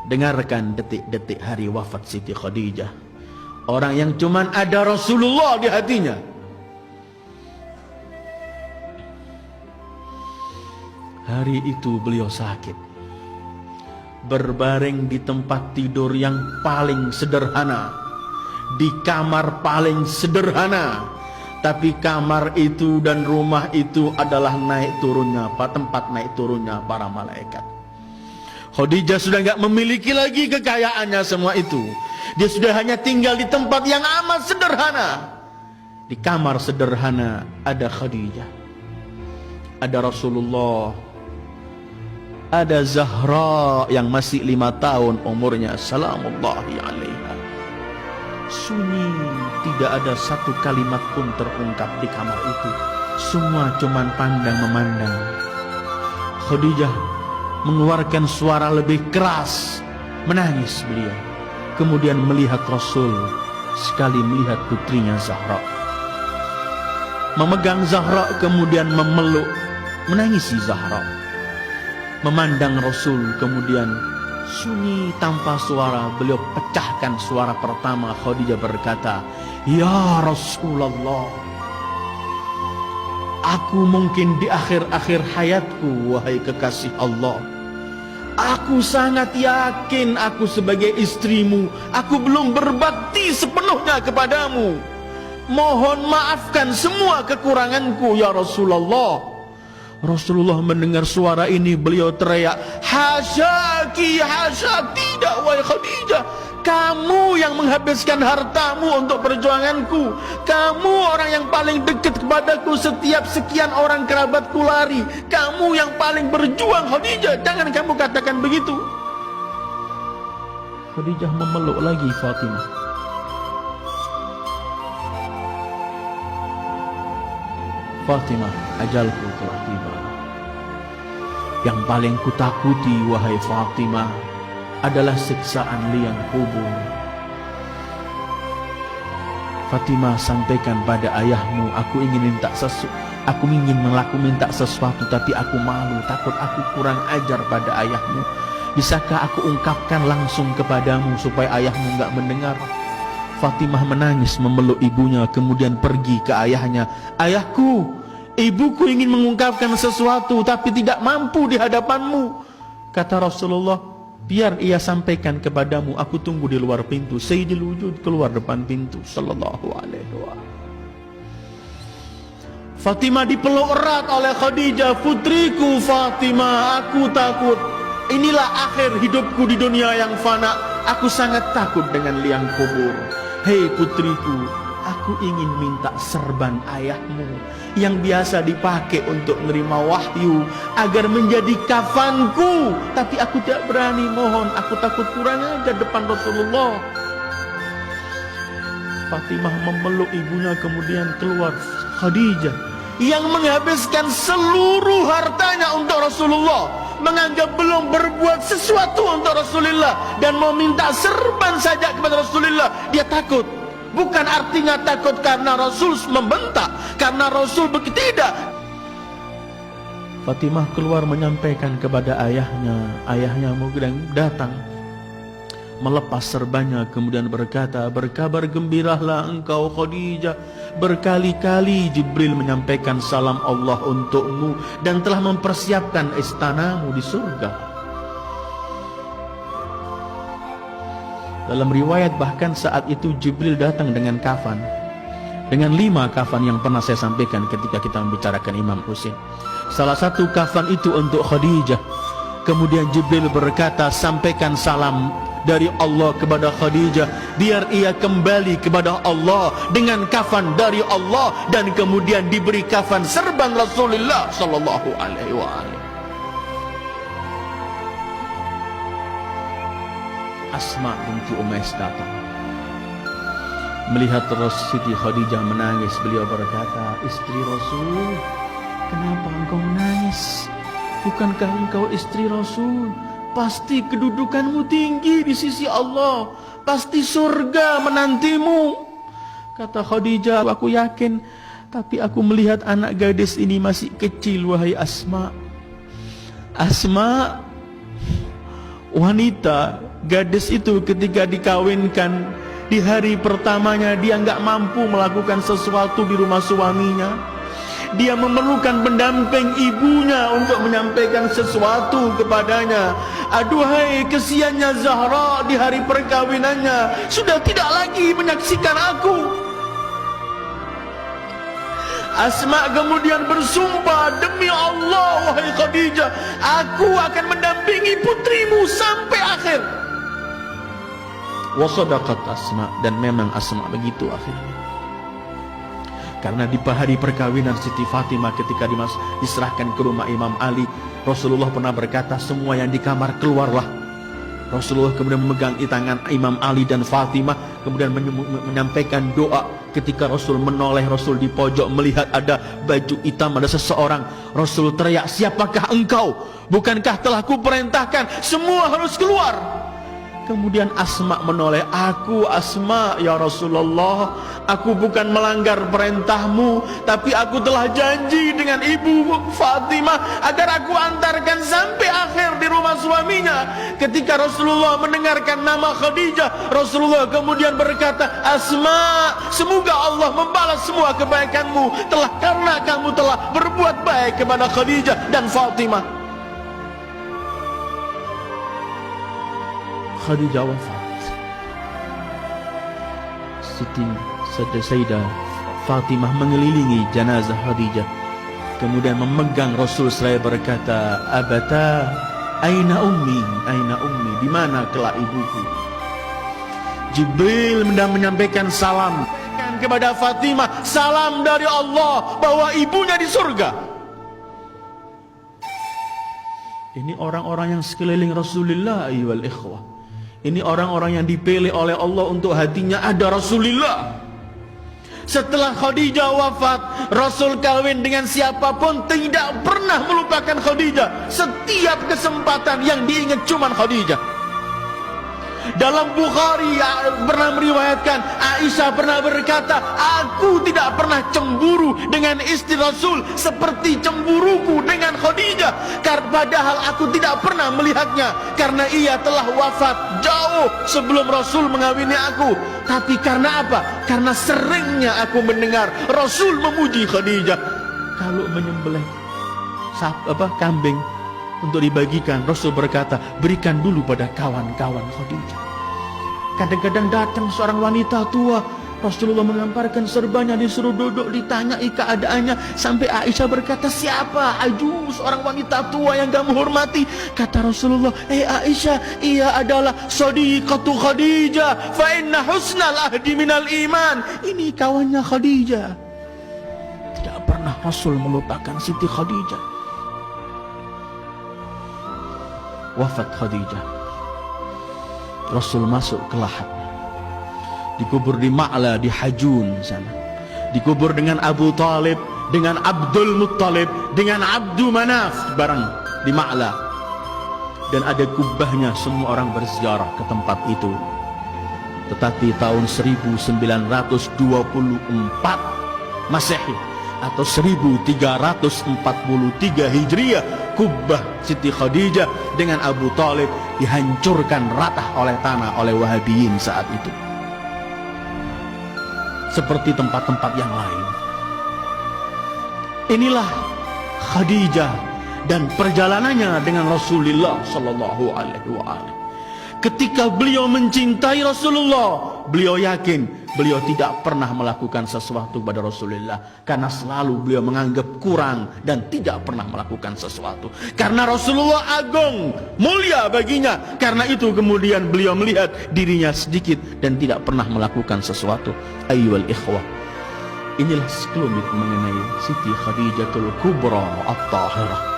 Dengarkan detik-detik hari wafat Siti Khadijah. Orang yang cuman ada Rasulullah di hatinya. Hari itu beliau sakit, berbaring di tempat tidur yang paling sederhana, di kamar paling sederhana. Tapi kamar itu dan rumah itu adalah tempat naik turunnya para malaikat. Khadijah sudah enggak memiliki lagi kekayaannya semua itu. Dia sudah hanya tinggal di tempat yang amat sederhana. Di kamar sederhana ada Khadijah, ada Rasulullah, ada Zahra yang masih 5 tahun umurnya, salamullahi alaiha. Sunyi, tidak ada satu kalimat pun terungkap di kamar itu. Semua cuman pandang memandang. Khadijah mengeluarkan suara lebih keras, menangis beliau. Kemudian melihat Rasul, sekali melihat putrinya Zahra. Memegang Zahra, kemudian memeluk, menangisi Zahra. Memandang Rasul, kemudian sunyi tanpa suara, beliau pecahkan suara pertama. Khadijah berkata, "Ya Rasulullah, aku mungkin di akhir-akhir hayatku, wahai kekasih Allah. Aku sangat yakin aku sebagai istrimu, aku belum berbakti sepenuhnya kepadamu. Mohon maafkan semua kekuranganku ya Rasulullah." Rasulullah mendengar suara ini, beliau teriak, "Hasyaki, hasyak, tidak wahai Khadijah. Kamu yang menghabiskan hartamu untuk perjuanganku. Kamu orang yang paling dekat kepadaku, setiap sekian orang kerabatku lari. Kamu yang paling berjuang Khadijah, jangan kamu katakan begitu." Khadijah memeluk lagi Fatimah. "Fatimah, ajalku telah tiba. Yang paling kutakuti wahai Fatimah adalah siksaan liang kubur. Fatimah, sampaikan pada ayahmu, aku ingin minta sesuatu, tapi aku malu, takut aku kurang ajar pada ayahmu. Bisakah aku ungkapkan langsung kepadamu supaya ayahmu enggak mendengar?" Fatimah menangis memeluk ibunya, kemudian pergi ke ayahnya. "Ayahku, ibuku ingin mengungkapkan sesuatu tapi tidak mampu di hadapanmu." Kata Rasulullah, "Biar ia sampaikan kepadamu, aku tunggu di luar pintu." Sayyidil Wujud keluar depan pintu sallallahu alaihi wasallam. Fatimah dipeluk erat oleh Khadijah. "Putriku Fatimah, aku takut. Inilah akhir hidupku di dunia yang fana. Aku sangat takut dengan liang kubur. Hei putriku, aku ingin minta serban ayahmu yang biasa dipakai untuk menerima wahyu agar menjadi kafanku. Tapi aku tidak berani, mohon, aku takut kurang ajar depan Rasulullah." Fatimah memeluk ibunya, kemudian keluar Khadijah yang menghabiskan seluruh hartanya untuk Rasulullah, menganggap belum berbuat sesuatu untuk Rasulullah dan mau minta serban saja kepada Rasulullah. Dia takut. Bukan artinya takut karena Rasul membentak, karena Rasul begitu, tidak. Fatimah keluar menyampaikan kepada ayahnya. Ayahnya kemudian datang, melepas serbannya, kemudian berkata, "Berkabar gembiralah engkau Khadijah. Berkali-kali Jibril menyampaikan salam Allah untukmu dan telah mempersiapkan istanamu di surga." Dalam riwayat bahkan saat itu Jibril datang dengan kafan, dengan 5 kafan yang pernah saya sampaikan ketika kita membicarakan Imam Husain. Salah satu kafan itu untuk Khadijah. Kemudian Jibril berkata, "Sampaikan salam dari Allah kepada Khadijah, biar ia kembali kepada Allah dengan kafan dari Allah," dan kemudian diberi kafan serban Rasulullah sallallahu alaihi wasallam. Asma binti Umais datang, melihat Siti Khadijah menangis. Beliau berkata, "Istri Rasul, kenapa engkau menangis? Bukankah engkau istri Rasul? Pasti kedudukanmu tinggi di sisi Allah, pasti surga menantimu." Kata Khadijah, "Aku yakin, tapi aku melihat anak gadis ini masih kecil wahai Asma. Asma, wanita Gadis itu ketika dikawinkan, di hari pertamanya dia nggak mampu melakukan sesuatu di rumah suaminya. Dia memerlukan pendamping ibunya untuk menyampaikan sesuatu kepadanya. Aduhai, kesiannya Zahra di hari perkawinannya sudah tidak lagi menyaksikan aku. Asma kemudian bersumpah, demi Allah wahai Khadijah, aku akan mendampingi putrimu sampai akhir. Wa sadaqat Asma, dan memang Asma begitu akhirnya. Karena di hari perkawinan Siti Fatimah ketika diserahkan ke rumah Imam Ali, Rasulullah pernah berkata, semua yang di kamar keluarlah. Rasulullah kemudian memegang tangan Imam Ali dan Fatimah, kemudian menyampaikan doa. Ketika Rasul menoleh, Rasul di pojok melihat ada baju hitam, ada seseorang. Rasul teriak, siapakah engkau? Bukankah telah kuperintahkan semua harus keluar? Kemudian Asma menoleh, aku Asma ya Rasulullah, aku bukan melanggar perintahmu, tapi aku telah janji dengan ibu Fatimah agar aku antarkan sampai akhir di rumah suaminya. Ketika Rasulullah mendengarkan nama Khadijah, Rasulullah kemudian berkata, Asma, semoga Allah membalas semua kebaikanmu karena kamu telah berbuat baik kepada Khadijah dan Fatimah. Khadijah wafat. Siti Sayyidah Fatimah mengelilingi jenazah Khadijah, kemudian memegang Rasul seraya berkata, Abata, aina ummi, aina ummi, di mana kelak ibuku? Jibril menyampaikan salam kepada Fatimah, salam dari Allah bahwa ibunya di surga. Ini orang-orang yang sekeliling Rasulullah ayyuhal ikhwah. Ini orang-orang yang dipilih oleh Allah untuk hatinya ada Rasulullah. Setelah Khadijah wafat, Rasul kawin dengan siapapun tidak pernah melupakan Khadijah. Setiap kesempatan yang diingat cuma Khadijah. Dalam Bukhari pernah meriwayatkan, Aisyah pernah berkata, aku tidak pernah cemburu dengan istri Rasul seperti cemburuku dengan Khadijah, padahal aku tidak pernah melihatnya karena ia telah wafat jauh sebelum Rasul mengawini aku. Tapi karena apa? Karena seringnya aku mendengar Rasul memuji Khadijah. Kalau menyembelih kambing untuk dibagikan, Rasul berkata, berikan dulu pada kawan-kawan Khadijah. Kadang-kadang datang seorang wanita tua, Rasulullah mengamparkan serbanya, disuruh duduk, ditanyai keadaannya, sampai Aisyah berkata, siapa? Seorang wanita tua yang gak menghormati. Kata Rasulullah, Aisyah, ia adalah Sadiqatu Khadijah, fa inna husnal ahdi minal iman. Ini kawannya Khadijah. Tidak pernah Rasul melupakan Siti Khadijah. Wafat Khadijah, Rasul masuk ke Lahad, dikubur di Ma'la di Hajun sana, dikubur dengan Abu Talib, dengan Abdul Muttalib, dengan Abdu Manaf bareng di Ma'la, dan ada kubahnya. Semua orang berziarah ke tempat itu. Tetapi tahun 1924 Masehi atau 1343 Hijriah, kubah Siti Khadijah dengan Abu Talib dihancurkan rata oleh tanah oleh Wahabiyin saat itu, seperti tempat-tempat yang lain. Inilah Khadijah dan perjalanannya dengan Rasulullah sallallahu alaihi wasallam. Ketika beliau mencintai Rasulullah, beliau yakin beliau tidak pernah melakukan sesuatu pada Rasulullah, karena selalu beliau menganggap kurang dan tidak pernah melakukan sesuatu. Karena Rasulullah agung, mulia baginya, karena itu kemudian beliau melihat dirinya sedikit dan tidak pernah melakukan sesuatu. Ayyuhal ikhwah, inilah sekelumit mengenai Siti Khadijatul Kubra At-Tahirah.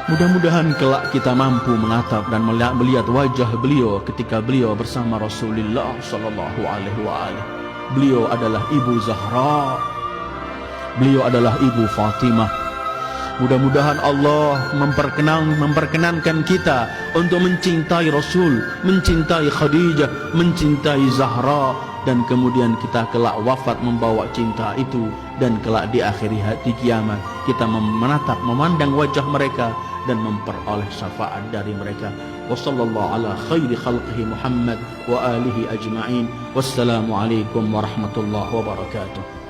Mudah-mudahan kelak kita mampu menatap dan melihat wajah beliau ketika beliau bersama Rasulullah sallallahu alaihi wasallam. Beliau adalah Ibu Zahra, beliau adalah Ibu Fatimah. Mudah-mudahan Allah memperkenankan kita untuk mencintai Rasul, mencintai Khadijah, mencintai Zahra, dan kemudian kita kelak wafat membawa cinta itu, dan kelak di akhir hati kiamat kita menatap, memandang wajah mereka dan memperoleh syafaat dari mereka. Wassallallahu ala khairi khalqihi Muhammad wa alihi ajma'in. Wassalamu alaikum warahmatullahi wabarakatuh.